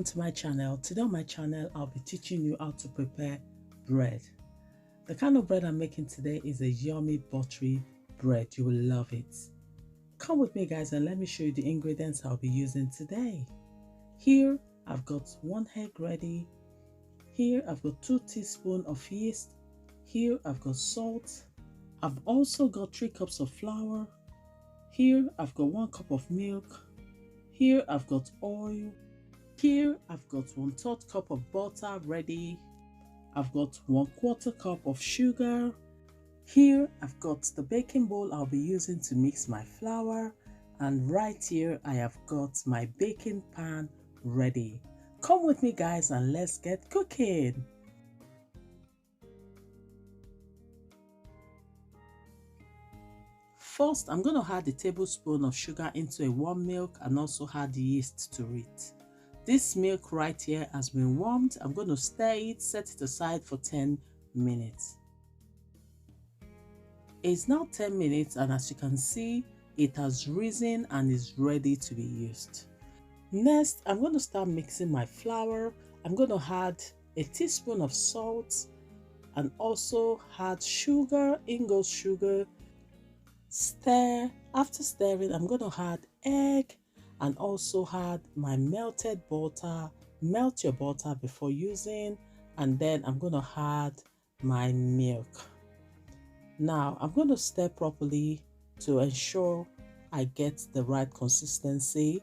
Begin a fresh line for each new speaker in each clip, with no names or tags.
to my channel. Today on my channel I'll be teaching you how to prepare bread. The kind of bread I'm making today is a yummy buttery bread. You will love it. Come with me guys and let me show you the ingredients I'll be using today. Here I've got 1 egg ready. Here I've got 2 teaspoons of yeast. Here I've got salt. I've also got 3 cups of flour. Here I've got 1 cup of milk. Here I've got oil. Here I've got 1/3 cup of butter ready. I've got 1/4 cup of sugar. Here I've got the baking bowl I'll be using to mix my flour, and right here I have got my baking pan ready. Come with me guys and let's get cooking. First, I'm going to add a tablespoon of sugar into a warm milk and also add yeast to it. This milk right here has been warmed. I'm going to stir it, set it aside for 10 minutes. It's now 10 minutes and as you can see, it has risen and is ready to be used. Next, I'm going to start mixing my flour. I'm going to add a teaspoon of salt and also add sugar, Ingo's sugar. Stir. After stirring, I'm going to add egg and also add my melted butter. Melt your butter before using, and then I'm going to add my milk. Now I'm going to stir properly to ensure I get the right consistency.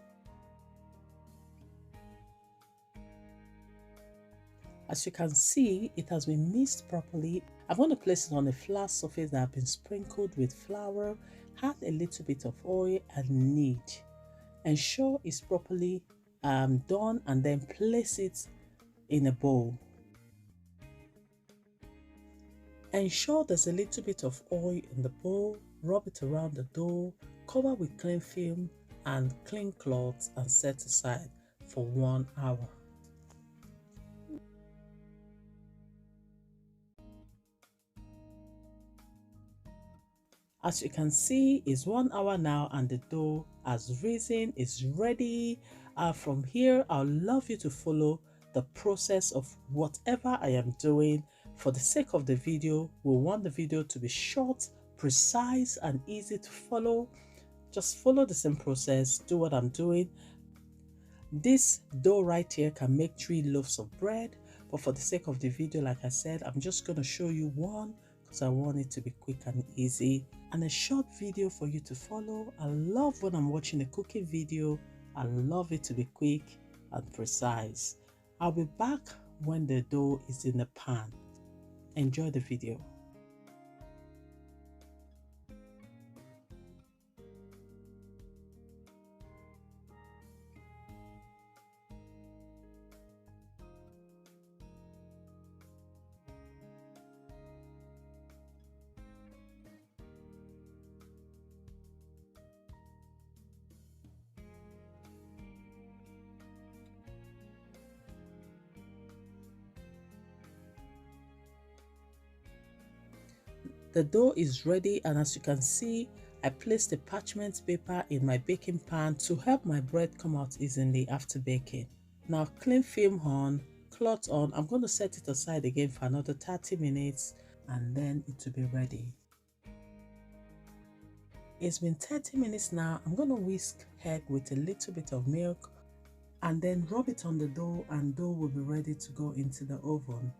As you can see, it has been mixed properly. I'm going to place it on a flat surface that has been sprinkled with flour. Add a little bit of oil and knead. Ensure it's properly done and then place it in a bowl. Ensure there's a little bit of oil in the bowl. Rub it around the dough. Cover with cling film and clean cloth and set aside for 1 hour. As you can see, it's 1 hour now and the dough has risen, it's ready. From here, I'd love you to follow the process of whatever I am doing. For the sake of the video, we want the video to be short, precise and easy to follow. Just follow the same process, do what I'm doing. This dough right here can make 3 loaves of bread, but for the sake of the video, like I said, I'm just going to show you one because I want it to be quick and easy and a short video for you to follow. I love when I'm watching a cooking video. I love it to be quick and precise. I'll be back when the dough is in the pan. Enjoy the video. The dough is ready and as you can see, I placed a parchment paper in my baking pan to help my bread come out easily after baking. Now cling film on, cloth on. I'm going to set it aside again for another 30 minutes and then it will be ready. It's been 30 minutes now. I'm going to whisk egg with a little bit of milk and then rub it on the dough and dough will be ready to go into the oven.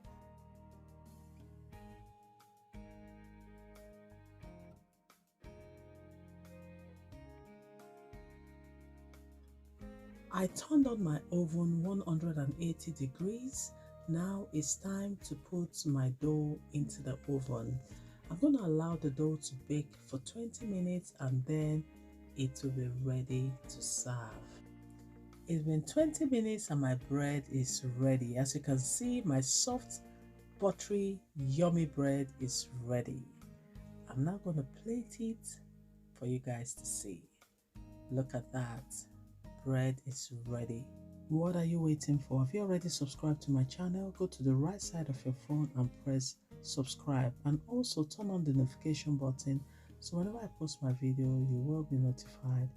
I turned on my oven 180 degrees. Now it's time to put my dough into the oven. I'm going to allow the dough to bake for 20 minutes and then it will be ready to serve. It's been 20 minutes and my bread is ready. As you can see, my soft, buttery, yummy bread is ready. I'm now going to plate it for you guys to see. Look at that. Bread is ready. What are you waiting for? If you already subscribed to my channel, go to the right side of your phone and press subscribe and also turn on the notification button so whenever I post my video you will be notified.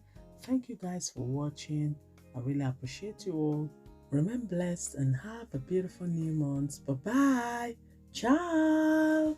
Thank you guys for watching. I really appreciate you all. Remain blessed and have a beautiful new month. Bye bye. Ciao.